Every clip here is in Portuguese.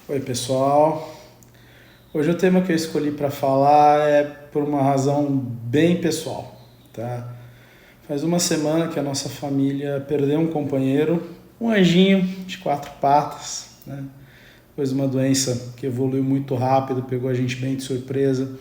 Oi, pessoal. Hoje o tema que eu escolhi para falar é por uma razão bem pessoal, tá? Faz uma semana que a nossa família perdeu um companheiro, um anjinho de quatro patas, né? Depois de uma doença que evoluiu muito rápido, pegou a gente bem de surpresa.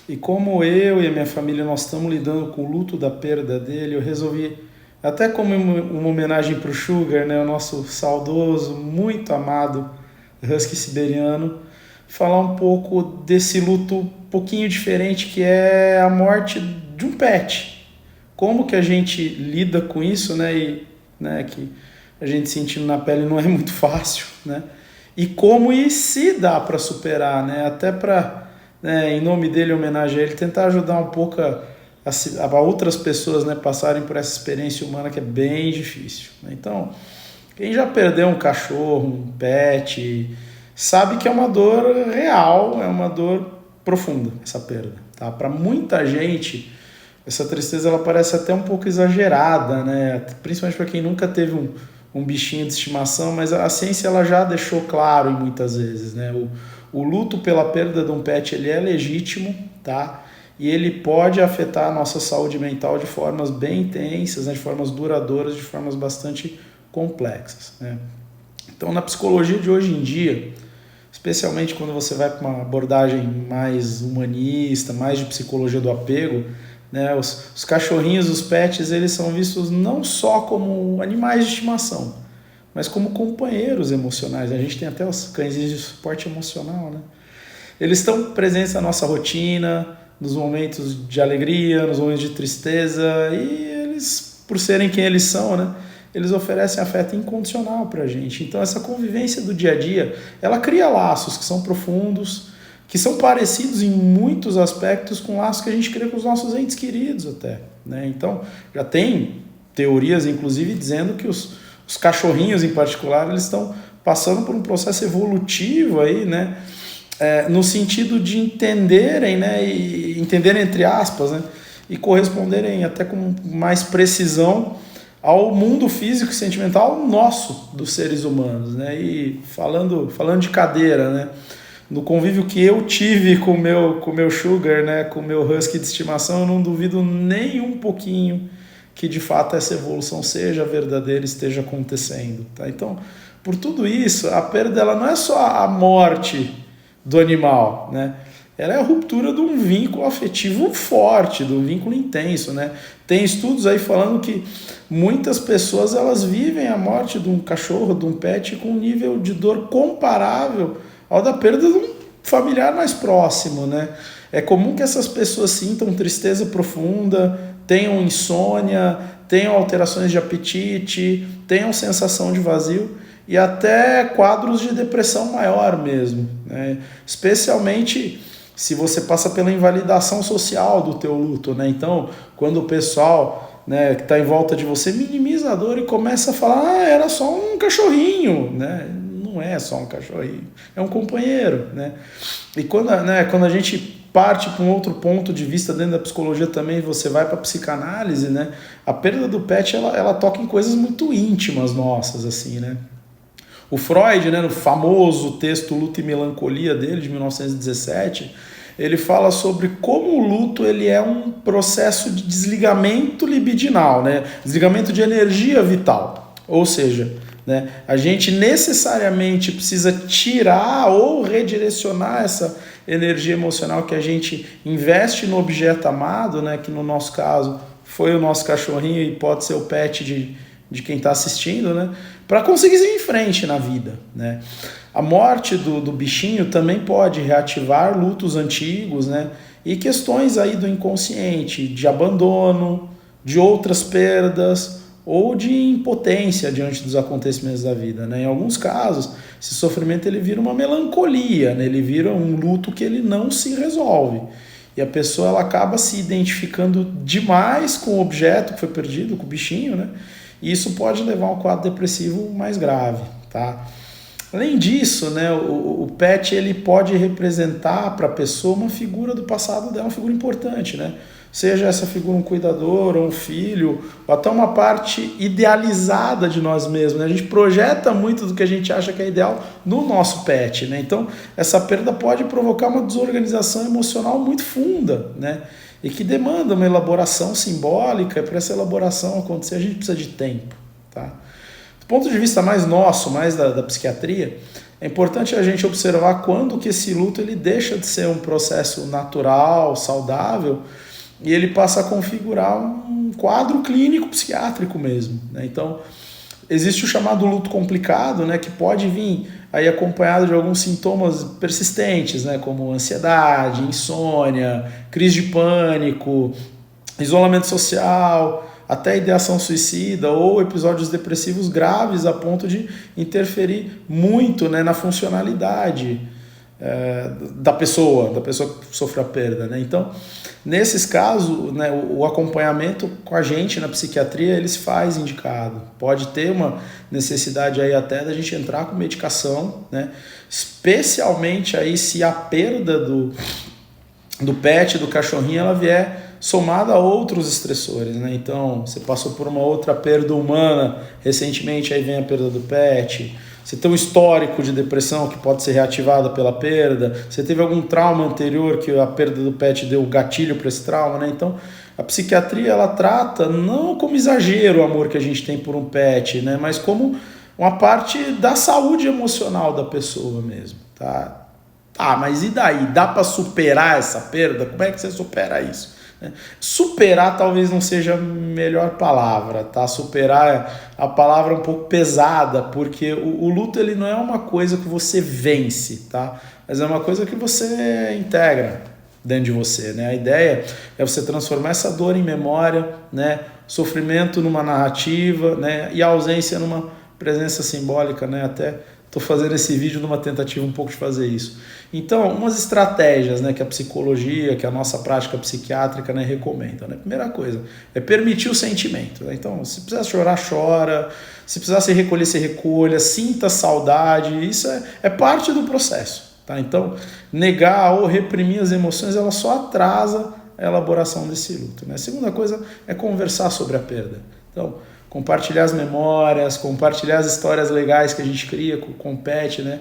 E como eu e a minha família nós estamos lidando com o luto da perda dele, eu resolvi, até como uma homenagem para o Sugar, né, o nosso saudoso, muito amado husky siberiano, falar um pouco desse luto um pouquinho diferente que é a morte de um pet. Como que a gente lida com isso, né? E né, que a gente sentindo na pele não é muito fácil, né? E como e se dá para superar, né? Até para, né, em nome dele, homenagem a ele, tentar ajudar um pouco a outras pessoas, né, passarem por essa experiência humana que é bem difícil, né? Então, quem já perdeu um cachorro, um pet, sabe que é uma dor real, é uma dor profunda essa perda, tá? Para muita gente, essa tristeza ela parece até um pouco exagerada, né? Principalmente para quem nunca teve um bichinho de estimação, mas a ciência ela já deixou claro em muitas vezes, né? O luto pela perda de um pet ele é legítimo, tá? E ele pode afetar a nossa saúde mental de formas bem intensas, né? De formas duradouras, de formas bastante complexas, né? Então, na psicologia de hoje em dia, especialmente quando você vai para uma abordagem mais humanista, mais de psicologia do apego, né, os cachorrinhos, os pets, eles são vistos não só como animais de estimação, mas como companheiros emocionais. A gente tem até os cãezinhos de suporte emocional, né? Eles estão presentes na nossa rotina, nos momentos de alegria, nos momentos de tristeza, e eles, por serem quem eles são, né, eles oferecem afeto incondicional para a gente. Então essa convivência do dia a dia, ela cria laços que são profundos, que são parecidos em muitos aspectos com laços que a gente cria com os nossos entes queridos até, né? Então já tem teorias, inclusive, dizendo que os cachorrinhos em particular, eles estão passando por um processo evolutivo aí, né? No sentido de entenderem, né, e entenderem entre aspas, né, e corresponderem até com mais precisão ao mundo físico e sentimental nosso, dos seres humanos, né? E falando de cadeira, né, no convívio que eu tive com o meu Sugar, né, com o meu husky de estimação, eu não duvido nem um pouquinho que de fato essa evolução seja verdadeira, esteja acontecendo, tá? Então, por tudo isso, a perda ela não é só a morte do animal, né? Ela é a ruptura de um vínculo afetivo forte, de um vínculo intenso, né? Tem estudos aí falando que muitas pessoas elas vivem a morte de um cachorro, de um pet, com um nível de dor comparável ao da perda de um familiar mais próximo, né? É comum que essas pessoas sintam tristeza profunda, tenham insônia, tenham alterações de apetite, tenham sensação de vazio e até quadros de depressão maior mesmo, né? Especialmente se você passa pela invalidação social do teu luto, né? Então, quando o pessoal, né, que está em volta de você minimiza a dor e começa a falar, ah, era só um cachorrinho, né? Não é só um cachorrinho, é um companheiro, né? E quando a gente parte para um outro ponto de vista dentro da psicologia também, você vai para a psicanálise, né? A perda do pet, ela toca em coisas muito íntimas nossas, assim, né? O Freud, né, no famoso texto Luto e Melancolia dele, de 1917, ele fala sobre como o luto ele é um processo de desligamento libidinal, né? Desligamento de energia vital. Ou seja, né, a gente necessariamente precisa tirar ou redirecionar essa energia emocional que a gente investe no objeto amado, né, que no nosso caso foi o nosso cachorrinho e pode ser o pet de quem está assistindo, né, para conseguir seguir em frente na vida, né? A morte do bichinho também pode reativar lutos antigos, né, e questões aí do inconsciente, de abandono, de outras perdas ou de impotência diante dos acontecimentos da vida, né? Em alguns casos, esse sofrimento ele vira uma melancolia, né? Ele vira um luto que ele não se resolve. E a pessoa ela acaba se identificando demais com o objeto que foi perdido, com o bichinho, né? E isso pode levar a um quadro depressivo mais grave, tá? Além disso, né, o pet ele pode representar para a pessoa uma figura do passado dela, uma figura importante, né? seja essa figura um cuidador, ou um filho, ou até uma parte idealizada de nós mesmos, né? A gente projeta muito do que a gente acha que é ideal no nosso pet, né? Então, essa perda pode provocar uma desorganização emocional muito funda, né? E que demanda uma elaboração simbólica, e para essa elaboração acontecer a gente precisa de tempo, tá? Do ponto de vista mais nosso, mais da psiquiatria, é importante a gente observar quando que esse luto ele deixa de ser um processo natural, saudável, e ele passa a configurar um quadro clínico psiquiátrico mesmo, né? Então, existe o chamado luto complicado, né, que pode vir aí acompanhado de alguns sintomas persistentes, né, como ansiedade, insônia, crise de pânico, isolamento social, até ideação suicida ou episódios depressivos graves a ponto de interferir muito, né, na funcionalidade da pessoa que sofreu a perda, né? Então, nesses casos, né, o acompanhamento com a gente na psiquiatria ele se faz indicado. Pode ter uma necessidade aí até da gente entrar com medicação, né? Especialmente aí se a perda do pet, do cachorrinho, ela vier somada a outros estressores, né? Então, você passou por uma outra perda humana recentemente, aí vem a perda do pet. Você tem um histórico de depressão que pode ser reativada pela perda. Você teve algum trauma anterior que a perda do pet deu gatilho para esse trauma, né? Então, a psiquiatria ela trata não como exagero o amor que a gente tem por um pet, né? Mas como uma parte da saúde emocional da pessoa mesmo, tá? Ah, mas e daí? Dá para superar essa perda? Como é que você supera isso? Superar talvez não seja a melhor palavra, tá? Superar a palavra um pouco pesada, porque o luto ele não é uma coisa que você vence, tá? Mas é uma coisa que você integra dentro de você, né? A ideia é você transformar essa dor em memória, né? Sofrimento numa narrativa, né? E a ausência numa presença simbólica, né? Até estou fazendo esse vídeo numa tentativa um pouco de fazer isso. Então, umas estratégias, né, que a psicologia, que a nossa prática psiquiátrica, né, recomenda. Né? Primeira coisa é permitir o sentimento. Né? Então, se precisar chorar, chora. Se precisar se recolher, se recolha. Sinta saudade. Isso é parte do processo. Tá? Então, negar ou reprimir as emoções, ela só atrasa a elaboração desse luto. Né? A segunda coisa é conversar sobre a perda. Então, compartilhar as memórias, compartilhar as histórias legais que a gente cria com o pet, né?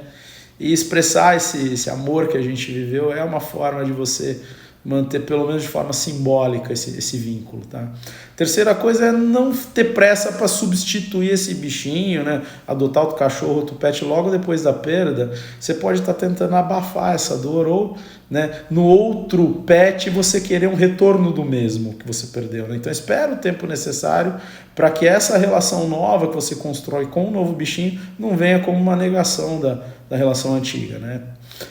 E expressar esse amor que a gente viveu é uma forma de você manter, pelo menos de forma simbólica, esse vínculo, tá? Terceira coisa é não ter pressa para substituir esse bichinho, né? Adotar outro cachorro, outro pet logo depois da perda. Você pode estar tentando abafar essa dor ou, né, no outro pet você querer um retorno do mesmo que você perdeu, né? Então espera o tempo necessário para que essa relação nova que você constrói com o novo bichinho não venha como uma negação da relação antiga, né?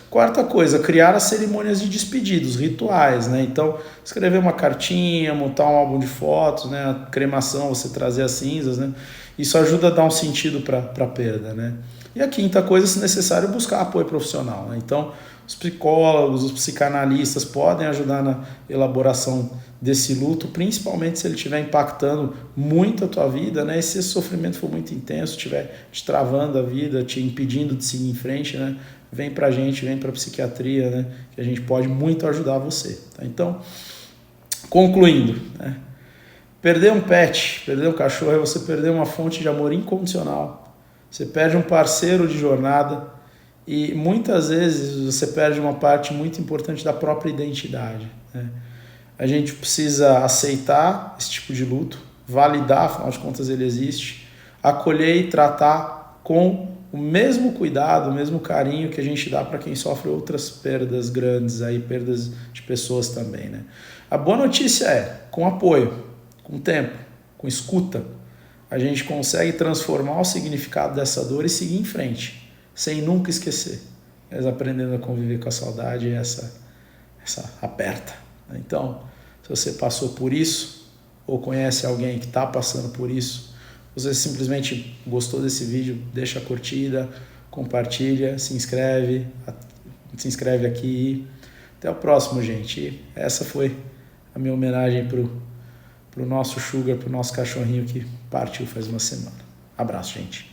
Quarta coisa, criar as cerimônias de despedidos, rituais, né? Então, escrever uma cartinha, montar um álbum de fotos, né? A cremação, você trazer as cinzas, né? Isso ajuda a dar um sentido para a perda, né? E a quinta coisa, se necessário, buscar apoio profissional, né? Então, os psicólogos, os psicanalistas podem ajudar na elaboração desse luto, principalmente se ele estiver impactando muito a tua vida, né? E se esse sofrimento for muito intenso, estiver te travando a vida, te impedindo de seguir em frente, né? Vem pra gente, vem pra psiquiatria, né? Que a gente pode muito ajudar você. Tá? Então, concluindo, né? Perder um pet, perder um cachorro é você perder uma fonte de amor incondicional. Você perde um parceiro de jornada e muitas vezes você perde uma parte muito importante da própria identidade, né? A gente precisa aceitar esse tipo de luto, validar, afinal de contas ele existe, acolher e tratar com o mesmo cuidado, o mesmo carinho que a gente dá para quem sofre outras perdas grandes, aí, perdas de pessoas também, né? A boa notícia é, com apoio, com tempo, com escuta, a gente consegue transformar o significado dessa dor e seguir em frente, sem nunca esquecer, mas aprendendo a conviver com a saudade e essa aperta. Então, se você passou por isso, ou conhece alguém que está passando por isso, você simplesmente gostou desse vídeo, deixa a curtida, compartilha, se inscreve aqui. Até o próximo, gente. E essa foi a minha homenagem pro nosso Sugar, pro nosso cachorrinho que partiu faz uma semana. Abraço, gente.